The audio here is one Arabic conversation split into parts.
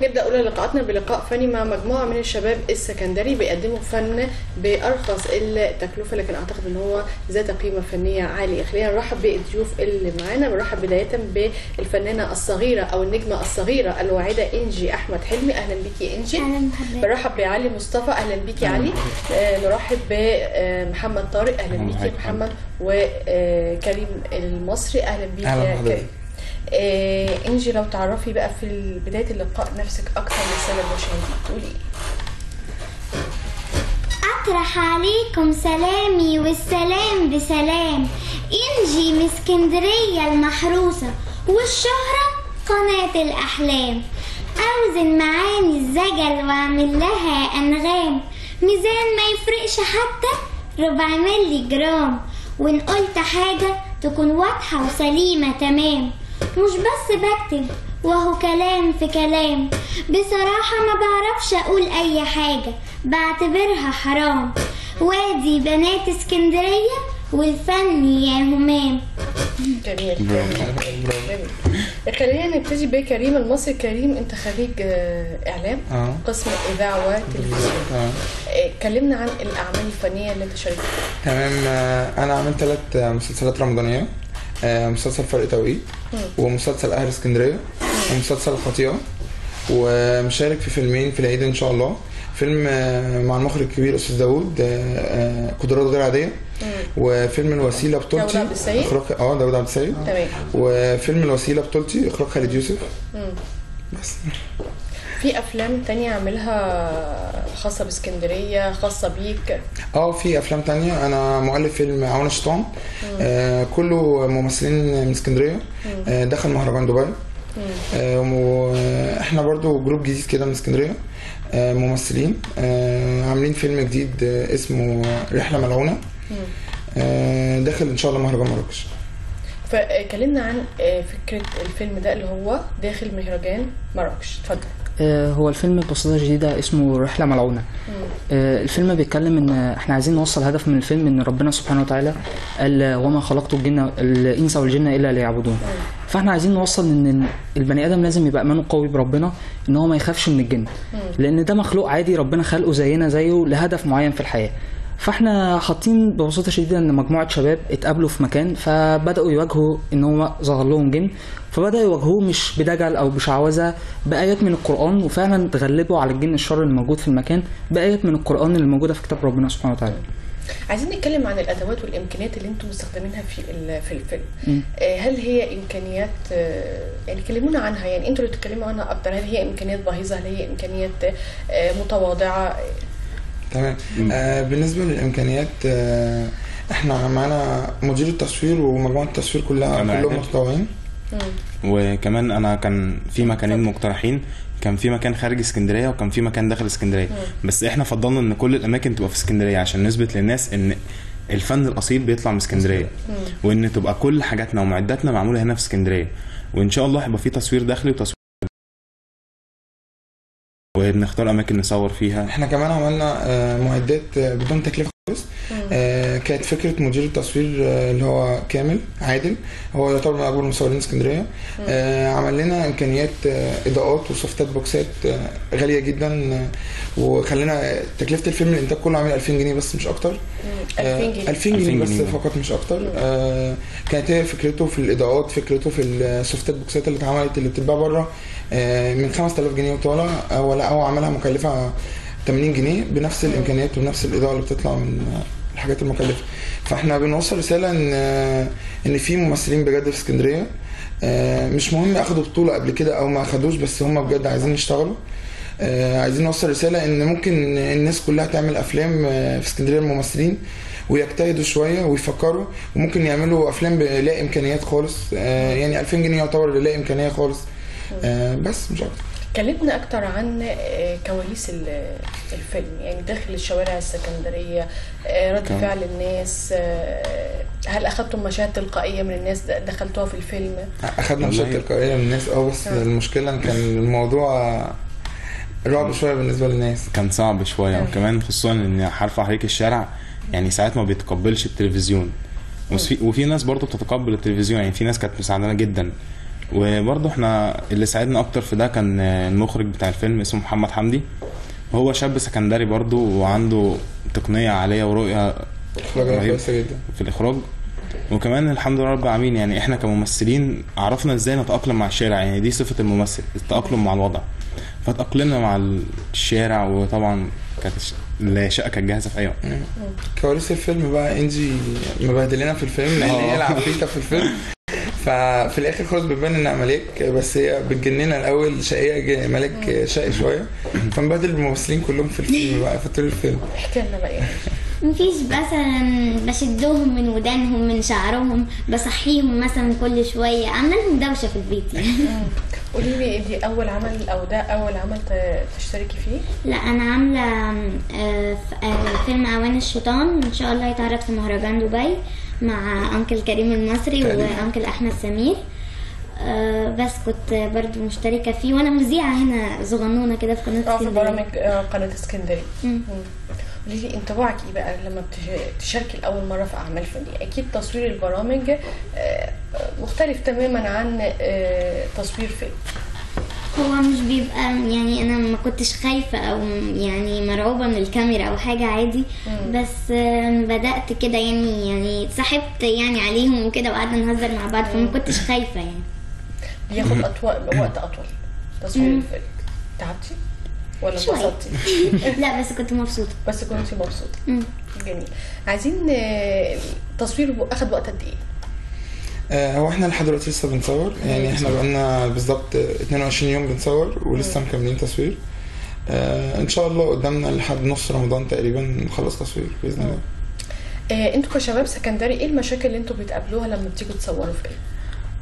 نبدأ أولى لقاءاتنا بلقاء فني مع مجموعة من الشباب السكندري بيقدموا فن بأرخص التكلفة، لكن أعتقد إن هو ذات قيمة فنية عالية. خلينا نرحب بالضيوف اللي معانا. بنرحب بداية بالفنانة الصغيرة أو النجمة الصغيرة الواعدة إنجي أحمد حلمي. أهلا بيكي إنجي. بنرحب بعلي مصطفى. أهلا بيكي علي. نرحب بمحمد طارق. أهلا بيكي محمد. وكريم المصري. أهلا بيكي يا كريم. إنجي، لو تعرفي بقى في بداية اللقاء نفسك أكثر للسنة المشاهدين تقولي إيه؟ أطرح عليكم سلامي والسلام بسلام، إنجي من اسكندرية المحروسة والشهرة قناة الأحلام. أوزن معاني الزجل وأعمل لها أنغام، ميزان ما يفرقش حتى ربع ملي جرام، وإن قلت حاجة تكون واضحة وسليمة تمام. مش بس بكتب وهو كلام في كلام، بصراحة ما بعرفش أقول أي حاجة بعتبرها حرام. وادي بنات اسكندرية والفن يا همام. جميل جميل. خلينا نبتدي بكريم المصري. كريم، انت خريج اعلام قسم اذاعه وتلفزيون. كلمنا عن الاعمال الفنيه اللي انت شاركت فيها. تمام. انا عملت 3 مسلسلات رمضانيه، مسلسل فرق توقيت، ومسلسل اهل اسكندريه، ومسلسل الخطيئه، ومشارك في فيلمين في العيد ان شاء الله. فيلم مع المخرج الكبير استاذ داوود قدرات غير عاديه، وفيلم الوسيله بطولتي اخراج داوود عبد السيد، وفيلم الوسيله بطولتي اخراج خالد يوسف. بس في افلام تانية عاملها خاصه باسكندريه خاصه بيك؟ في افلام تانية. انا مؤلف فيلم عون الشيطان، كله ممثلين من اسكندريه، دخل مهرجان دبي. واحنا برضو جروب جديد كده من اسكندريه، ممثلين عاملين فيلم جديد اسمه رحله ملعونه، داخل ان شاء الله مهرجان مراكش. فكلمنا عن فكره الفيلم ده اللي هو داخل مهرجان مراكش. اتفضل. هو الفيلم ببساطه جديده اسمه رحله ملعونه. الفيلم بيتكلم ان احنا عايزين نوصل هدف من الفيلم، ان ربنا سبحانه وتعالى قال وما خلقت الانس والجن الا ليعبدون. فاحنا عايزين نوصل ان البني ادم لازم يبقى ايمانه قوي بربنا، ان هو ما يخافش من الجن، لان ده مخلوق عادي ربنا خلقه زينا زيه لهدف معين في الحياه. فاحنا حاطين ببساطه شديده ان مجموعه شباب اتقابلوا في مكان، فبداوا يواجهوا ان هو ظهر لهم جن، فبداوا يواجهوه مش بدجل او بشعوذه، بايات من القران، وفعلا تغلبوا على الجن الشر اللي موجود في المكان بايات من القران اللي موجوده في كتاب ربنا سبحانه وتعالى. عايزين نتكلم عن الادوات والامكانيات اللي انتم مستخدمينها في الفيلم. هل هي امكانيات، يعني كلمونا عنها، يعني انتوا اللي تتكلموا عنها اكتر. هل هي امكانيات باهظه؟ هل هي امكانيات متواضعه؟ تمام. بالنسبه للامكانيات، احنا معانا مدير التصوير ومجموعه التصوير كلهم متطوعين. وكمان انا كان في مكانين مقترحين، كان في مكان خارج اسكندريه وكان في مكان داخل اسكندريه، بس احنا فضلنا ان كل الاماكن تبقى في اسكندريه عشان نثبت للناس ان الفن الاصيل بيطلع من اسكندريه، وان تبقى كل حاجاتنا ومعداتنا معموله هنا في اسكندريه. وان شاء الله هيبقى في تصوير داخلي وتصوير، وبنختار اماكن نصور فيها. احنا كمان عملنا معدات بدون تكلفه خالص. كانت فكره مدير التصوير اللي هو كامل عادل، هو يعتبر من اكبر مصورين اسكندريه. عمل لنا امكانيات اضاءات وسوفتات بوكسات غاليه جدا، وخلينا تكلفه الفيلم الانتاج كله عامل 2000 جنيه بس مش اكتر. 2000 جنيه بس فقط مش اكتر. كانت هي فكرته في الاضاءات، فكرته في السوفتات بوكسات اللي اتعملت اللي بتتباع بره من 5000 جنيه وطالع، هو عملها مكلفه 80 جنيه بنفس الامكانيات وبنفس الاضاءه اللي بتطلع من الحاجات المكلفه. فاحنا بنوصل رساله ان في ممثلين بجد في اسكندريه، مش مهم اخدوا بطوله قبل كده او ما اخدوش، بس هم بجد عايزين يشتغلوا. عايزين نوصل رساله ان ممكن الناس كلها تعمل افلام في اسكندريه، الممثلين ويجتهدوا شويه ويفكروا، وممكن يعملوا افلام بلا امكانيات خالص. يعني 2000 جنيه يعتبر لا امكانيه خالص. بس مش اكتر. كلمنا اكتر عن كواليس الفيلم، يعني داخل الشوارع السكندريه، رد فعل الناس. هل اخذتم مشاهد تلقائيه من الناس دخلتوها في الفيلم؟ اخذنا مشاهد تلقائيه من الناس بس المشكله ان كان الموضوع رعب شويه بالنسبه للناس، كان صعب شويه. وكمان خصوصا ان حرف حريق الشارع يعني ساعات ما بيتقبلش التلفزيون، وفي ناس برضو بتتقبل التلفزيون. يعني في ناس كانت مساعدانا جدا وبرضه احنا اللي ساعدنا اكتر في ده كان المخرج بتاع الفيلم اسمه محمد حمدي. هو شاب سكندري برضه وعنده تقنيه عاليه ورؤيه رهيبة في الاخراج. وكمان الحمد لله رب العالمين يعني احنا كممثلين عرفنا ازاي نتاقلم مع الشارع، يعني دي صفه الممثل، التاقلم مع الوضع. فتاقلمنا مع الشارع، وطبعا كانت الشقه كانت جاهزه في اي وقت. كواليس الفيلم بقى انجي مبهدلنا في الفيلم لان هي العفريته في الفيلم، ففي الاخر خالص بتبان انها ملاك، بس هي بتجننا الاول شقيه ملاك شقي شويه، فمبهدل الممثلين كلهم في الفيلم بقى في طول الفيلم. احكي لنا بقى مفيش مثلا بشدهم من ودانهم من شعرهم، بصحيهم مثلا كل شويه، عامله لهم دوشه في البيت يعني. قولي لي دي اول عمل او ده اول عمل تشتركي فيه؟ لا انا عامله فيلم اعوان الشيطان، ان شاء الله يتعرض في مهرجان دبي مع انكل كريم المصري وانكل احمد سمير. بس كنت برضو مشتركه فيه وانا مذيعه هنا صغنونه كده في قناه اسكندريه، في برامج قناه اسكندريه. قولي لي انطباعك ايه بقى لما تشاركي لاول مره في اعمال فنيه؟ اكيد تصوير البرامج مختلف تماما عن تصوير فيلم. هو مش بيبقى يعني انا ما كنتش خايفه او يعني مرعوبه من الكاميرا او حاجه، عادي. بس بدات كده يعني اتصاحبت يعني عليهم وكده وقعدنا نهزر مع بعض، فما كنتش خايفه يعني. بياخد وقت اطول تصوير الفيلم. تعبتي ولا انبسطتي؟ لا بس كنت مبسوطه. بس كنت مبسوطه. جميل. عايزين تصوير اخد وقت قد ايه؟ هو احنا لحد دلوقتي لسه بنصور، يعني احنا بقالنا بالظبط 22 يوم بنصور ولسه مكملين تصوير. ان شاء الله قدامنا لحد نص رمضان تقريبا نخلص تصوير باذن الله. انتوا كشباب سكندري ايه المشاكل اللي انتوا بتقابلوها لما بتيجوا تصوروا فيلم؟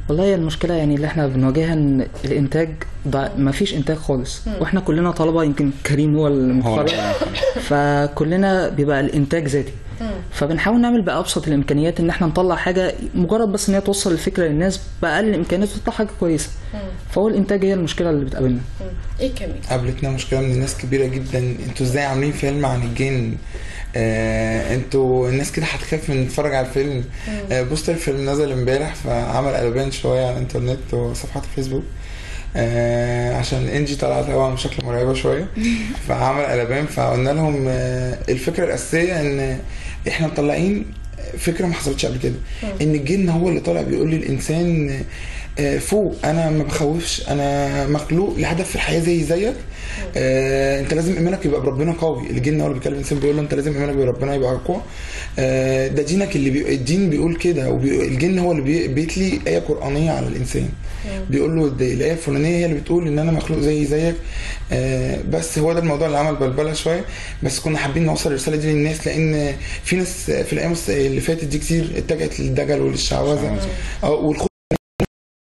والله المشكله يعني اللي احنا بنواجهها ان الانتاج ما فيش انتاج خالص، واحنا كلنا طلبه، يمكن كريم هو المتخرج فكلنا بيبقى الانتاج ذاتي. فبنحاول نعمل بأبسط الامكانيات ان احنا نطلع حاجه مجرد بس ان هي توصل الفكره للناس باقل الامكانيات وتطلع حاجه كويسه. فهو الانتاج هي المشكله اللي بتقابلنا. ايه كمان قابلتنا مشكله من الناس كبيره جدا، انتوا ازاي عاملين فيلم عن الجن؟ انتوا الناس كده هتخاف من نتفرج على الفيلم. بوستر الفيلم نزل امبارح فعمل قلبان شويه على الانترنت وصفحات الفيسبوك، عشان انجي طلعت طبعا بشكل مرعبه شويه فعمل قلبان. فقلنا لهم الفكره الاساسيه ان احنا مطلعين فكره ما حصلتش قبل كده، ان الجن هو اللي طالع بيقول للانسان فوق، انا ما بخوفش، انا مخلوق لهدف في الحياه زيك. انت لازم ايمانك يبقى بربنا قوي. الجن هو اللي بيكلم الانسان بيقول له انت لازم ايمانك بربنا يبقى اقوى. ده دينك اللي الدين بيقول كده، والجن هو اللي بيتلي ايه قرانيه على الانسان، بيقول له الايه الفلانيه هي اللي بتقول ان انا مخلوق زيك. بس هو ده الموضوع اللي عمل بلبله شويه، بس كنا حابين نوصل الرساله دي للناس، لان في ناس في الايام اللي فاتت دي كتير اتجهت للدجل وللشعوذه والخوف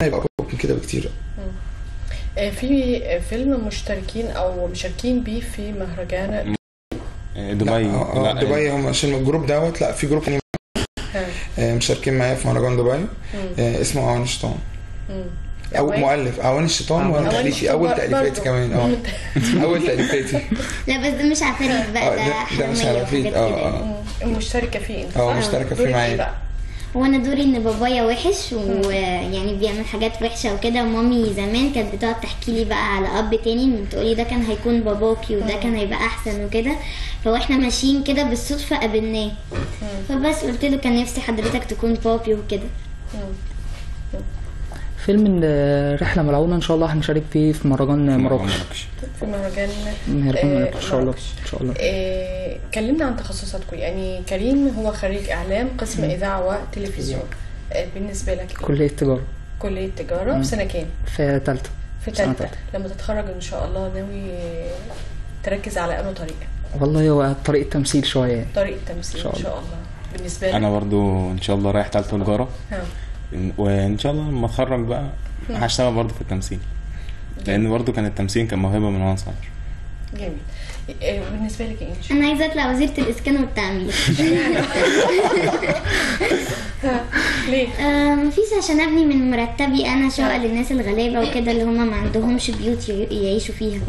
يبقى من كده بكتير. في فيلم مشتركين او مشاركين بيه في مهرجان دبي. دبي هم عشان الجروب دوت. لا في جروب تاني مشاركين معايا في مهرجان دبي اسمه اعوان الشيطان، او مؤلف اعوان الشيطان، وانا تأليفي اول تأليفاتي كمان. اول تأليفاتي. لا بس ده مش عفاريت بقى، ده مش عفاريت. مشتركه فيه انت؟ مشتركه فيه معايا. وانا دوري ان بابايا وحش ويعني بيعمل حاجات وحشه وكده، ومامي زمان كانت بتقعد تحكي لي بقى على اب تاني، بتقولي ده كان هيكون باباكي وده كان هيبقى احسن وكده. فاحنا ماشيين كده بالصدفه قابلناه، فبس قلت له كان نفسي حضرتك تكون بابي وكده. فيلم رحله ملعونه ان شاء الله هنشارك فيه في مهرجان مراكش. في مهرجان مراكش ان شاء الله. ان شاء الله. كلمنا عن تخصصاتكم. يعني كريم هو خريج اعلام قسم اذاعه وتلفزيون. بالنسبه لك كليه تجاره. كليه تجاره في سنه كام؟ في ثالثه. في ثالثه. لما تتخرج ان شاء الله ناوي تركز على انه طريق؟ والله هو طريقه تمثيل شويه. طريقه تمثيل ان شاء الله. بالنسبه لك انا برضو ان شاء الله رايح ثالثه تجاره، وان شاء الله لما اتخرج بقى هشتغل برضو في التمثيل، لان برضو كان التمثيل كان موهبه من وانا صغير. جميل. بالنسبه لك ايه؟ انا عايزه اطلع وزيره الاسكان والتعمير. ليه؟ مفيش، عشان ابني من مرتبي انا شقق للناس الغلابه وكده اللي هم ما عندهمش بيوت يعيشوا فيها.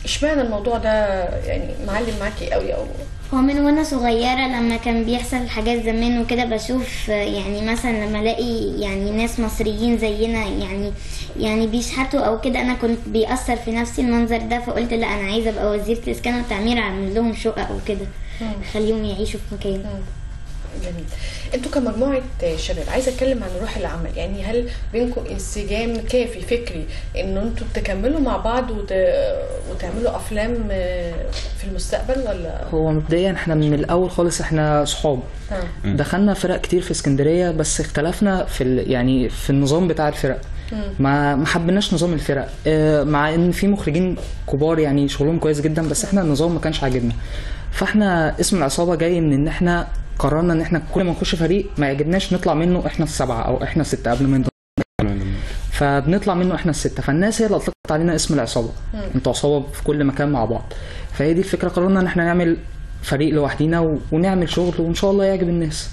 اشمعنى الموضوع ده يعني معلم معاكي قوي؟ او هو من وانا صغيره لما كان بيحصل حاجات زمان وكده بشوف يعني مثلا لما الاقي يعني ناس مصريين زينا يعني بيشحتوا او كده، انا كنت بيأثر في نفسي المنظر ده، فقلت لا انا عايزه ابقى وزيره الاسكان والتعمير، اعمل لهم شقق او كده خليهم يعيشوا في مكان. جميل. انتوا كمجموعه شباب، عايزه اتكلم عن روح العمل، يعني هل بينكم انسجام كافي فكري ان انتوا تكملوا مع بعض وتعملوا افلام في المستقبل ولا؟ هو مبدئيا احنا من الاول خالص احنا صحاب. دخلنا فرق كتير في اسكندريه، بس اختلفنا في يعني في النظام بتاع الفرق. ما حبيناش نظام الفرق، مع ان في مخرجين كبار يعني شغلهم كويس جدا، بس احنا النظام ما كانش عاجبنا. فاحنا اسم العصابه جاي من ان احنا قررنا ان احنا كل ما نخش فريق ما يعجبناش نطلع منه احنا السبعه او احنا السته قبل ما فبنطلع منه احنا السته، فالناس هي اللي اطلقت علينا اسم العصابه. انتوا عصابه في كل مكان مع بعض. فهي دي الفكره، قررنا ان احنا نعمل فريق لوحدينا ونعمل شغل وان شاء الله يعجب الناس.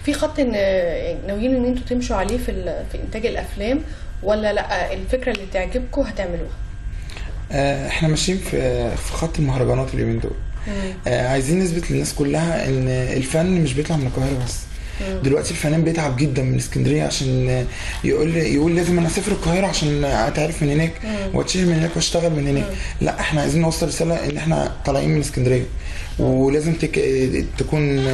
في خط ناويين ان انتوا تمشوا عليه في انتاج الافلام، ولا لا الفكره اللي تعجبكم هتعملوها؟ احنا ماشيين في خط المهرجانات اليومين دول. عايزين نثبت للناس كلها ان الفن مش بيطلع من القاهره بس. دلوقتي الفنان بيتعب جدا من اسكندريه عشان يقول لازم انا اسافر القاهره عشان اتعرف من هناك واتشهر من هناك واشتغل من هناك. لا، احنا عايزين نوصل رساله ان احنا طالعين من اسكندريه، ولازم تكون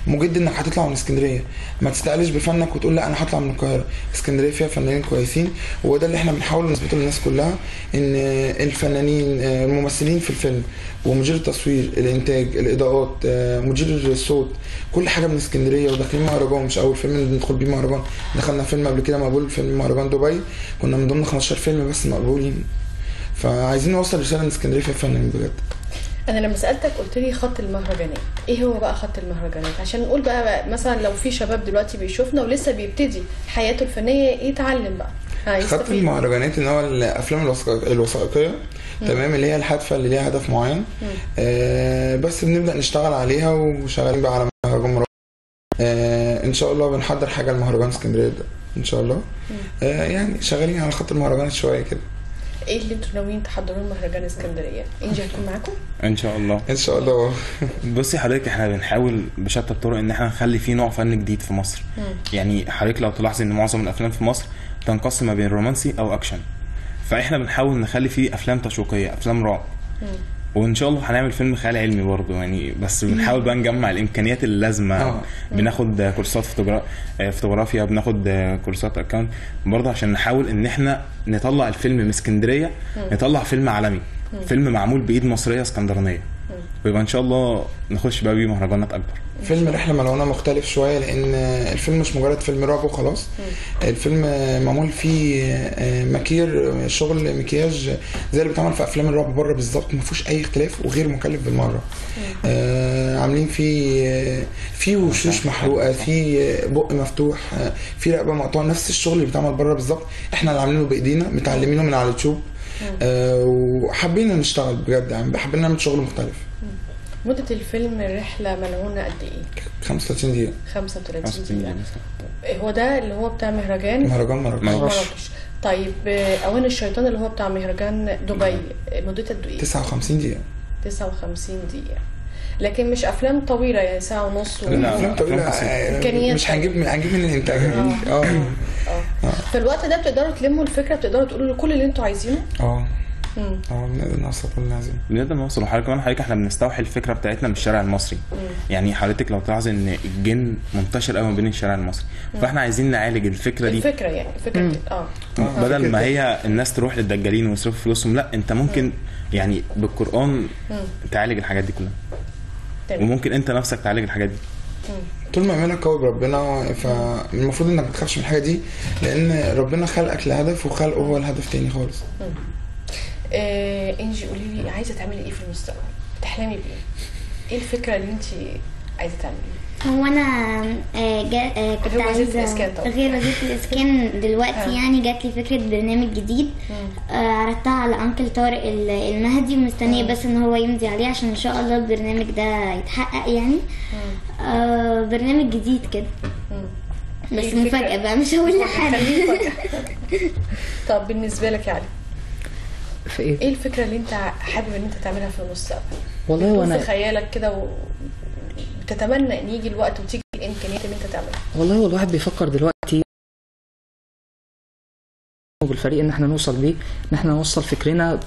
مجد انك هتطلع من اسكندريه. ما تستقلش بفنك وتقول لا انا هطلع من القاهره. اسكندريه فيها فنانين كويسين، وده اللي احنا بنحاول نثبته للناس كلها، ان الفنانين الممثلين في الفيلم ومدير التصوير الانتاج الاضاءات مدير الصوت كل حاجه من اسكندريه، وداخلين مهرجان. مش اول فيلم ندخل بيه مهرجان، دخلنا فيلم قبل كده مقبول، فيلم مهرجان دبي، كنا من ضمن 15 فيلم بس مقبولين. فعايزين نوصل رساله ان اسكندريه فيها فنانين بجد. انا لما سالتك قلت لي خط المهرجانات، ايه هو بقى خط المهرجانات؟ عشان نقول بقى مثلا لو في شباب دلوقتي بيشوفنا ولسه بيبتدي حياته الفنيه يتعلم بقى. خط المهرجانات ان هو الافلام الوثائقيه، تمام، اللي هي الهادفه اللي ليها هدف معين. بس بنبدا نشتغل عليها وشغالين بقى على مهرجان ان شاء الله. بنحضر حاجه لمهرجان اسكندريه ده ان شاء الله. يعني شغالين على خط المهرجانات شويه كده. ايه اللي انتوا ناويين تحضروا مهرجان اسكندريه؟ انجي هتكون معاكم ان شاء الله؟ ان شاء الله. بصي حضرتك، احنا بنحاول بشتى الطرق ان احنا نخلي فيه نوع فن جديد في مصر. يعني حضرتك لو تلاحظي ان معظم الافلام في مصر تنقسم ما بين رومانسي او اكشن، فاحنا بنحاول نخلي فيه افلام تشويقيه، افلام رعب، وان شاء الله هنعمل فيلم خيال علمي برضه يعني. بس بنحاول بقى نجمع الامكانيات اللازمه. بناخد كورسات فوتوغرافيا، بناخد كورسات اكاونت برضه عشان نحاول ان احنا نطلع الفيلم من اسكندريه، نطلع فيلم عالمي، فيلم معمول بايد مصريه اسكندرانيه، ويبقى ان شاء الله نخش بقى بيه مهرجانات اكبر. فيلم رحله ملعونه مختلف شويه، لان الفيلم مش مجرد فيلم رعب وخلاص. الفيلم معمول فيه شغل مكياج زي اللي بيتعمل في افلام الرعب بره بالظبط، ما فيهوش اي اختلاف وغير مكلف بالمره. عاملين فيه وشوش محروقه، فيه بق مفتوح، فيه رقبه مقطوعه، نفس الشغل اللي بيتعمل بره بالظبط. احنا اللي عاملينه بايدينا، متعلمينه من على اليوتيوب. وحابين نشتغل بجد، يعني حابين نعمل شغل مختلف. مدة الفيلم رحلة ملعونة قد ايه؟ 35 دقيقة. 35 دقيقة. هو ده اللي هو بتاع مهرجان مراكش. طيب اوان الشيطان اللي هو بتاع مهرجان دبي مدته قد ايه؟ 59 دقيقة. 59 دقيقة. لكن مش افلام طويلة يعني ساعة ونص. لا افلام طويلة مش هنجيب من الانتاج. في الوقت ده بتقدروا تلموا الفكرة، بتقدروا تقولوا كل اللي انتوا عايزينه؟ بنقدر نوصل كل اللي عايزينه. بنقدر نوصل. وحضرتك كمان احنا بنستوحي الفكره بتاعتنا من الشارع المصري. يعني حضرتك لو تلاحظ ان الجن منتشر قوي ما بين الشارع المصري، فاحنا عايزين نعالج الفكره دي. الفكره بدل ما هي الناس تروح للدجالين ويصرفوا فلوسهم، لا انت ممكن يعني بالقران تعالج الحاجات دي كلها. وممكن انت نفسك تعالج الحاجات دي. طول ما ايمانك قوي بربنا، فالمفروض انك ما تخافش من الحاجه دي، لان ربنا خلقك لهدف وخلقه هو الهدف تاني خالص. انجي قولي لي، عايزه تعملي ايه في المستقبل؟ بتحلمي بايه؟ ايه الفكره اللي انت عايزه تعمليها؟ هو انا كنت عايزه غير وظيفه الاسكان دلوقتي. يعني جات لي فكره برنامج جديد عرضتها على انكل طارق المهدي، ومستنيه بس ان هو يمضي عليه عشان ان شاء الله البرنامج ده يتحقق. يعني برنامج جديد كده. بس إيه مفاجأة بقى، مش هقول لحد. خليه مفاجأة. طب بالنسبه لك يا علي، في ايه؟ ايه الفكره اللي انت حابب ان انت تعملها في المستقبل؟ والله بتكون وانا في خيالك كده وتتمنى ان يجي الوقت وتيجي الامكانيات ان انت تعملها. والله والواحد بيفكر دلوقتي بالفريق ان احنا نوصل بيه، ان احنا نوصل فكرنا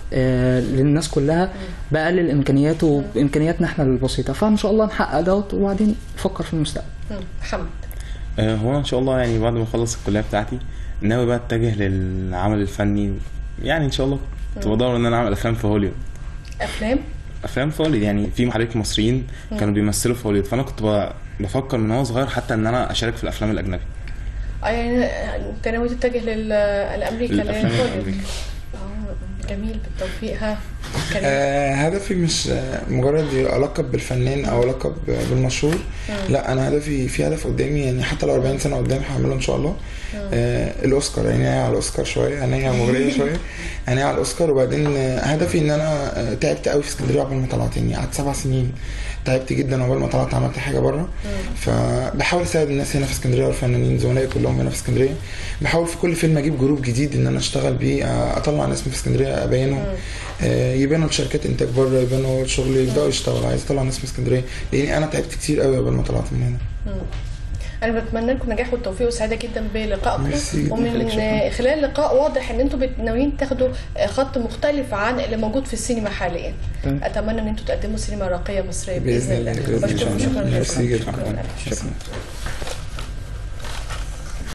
للناس كلها باقل الامكانيات وبامكانياتنا احنا البسيطه، فان شاء الله نحقق دوت وبعدين نفكر في المستقبل. محمد، هو ان شاء الله يعني بعد ما اخلص الكليه بتاعتي ناوي بقى اتجه للعمل الفني، يعني ان شاء الله كنت بدور ان انا اعمل افلام في هوليوود. افلام في هوليوود، يعني في محركين مصريين كانوا بيمثلوا في هوليوود، فانا كنت بفكر من وانا صغير حتى ان انا اشارك في الافلام الاجنبي. يعني انت ناوي تتجه للامريكا الأفلام جميل، بالتوفيق. ها هدفي مش مجرد القب بالفنان او القب بالمشهور، لا انا هدفي في هدف قدامي، يعني حتى لو 40 سنه قدام هعمله ان شاء الله. الاوسكار، يعني على الاوسكار شويه، انا مغريه شويه، انا على الاوسكار. وبعدين هدفي ان انا تعبت قوي في اسكندريه قبل ما طلعت، يعني قعدت 7 سنين تعبت جدا قبل ما طلعت عملت حاجه بره. فبحاول اساعد الناس هنا في اسكندريه والفنانين زملائي كلهم هنا في اسكندريه. بحاول في كل فيلم اجيب جروب جديد ان انا اشتغل بيه، اطلع ناس من في اسكندريه ابينهم، يبانوا لشركات انتاج بره، يبانوا الشغل، يبداوا يشتغلوا. عايز اطلع ناس من اسكندريه لاني انا تعبت كتير قوي قبل ما طلعت من هنا. انا بتمنى لكم نجاح والتوفيق، وسعيده جدا بلقائكم. ومن خلال اللقاء واضح ان انتم ناويين تاخدوا خط مختلف عن اللي موجود في السينما حاليا. اتمنى ان انتم تقدموا سينما راقيه مصريه باذن الله. باذن الله. شكرا جدا. شكرا.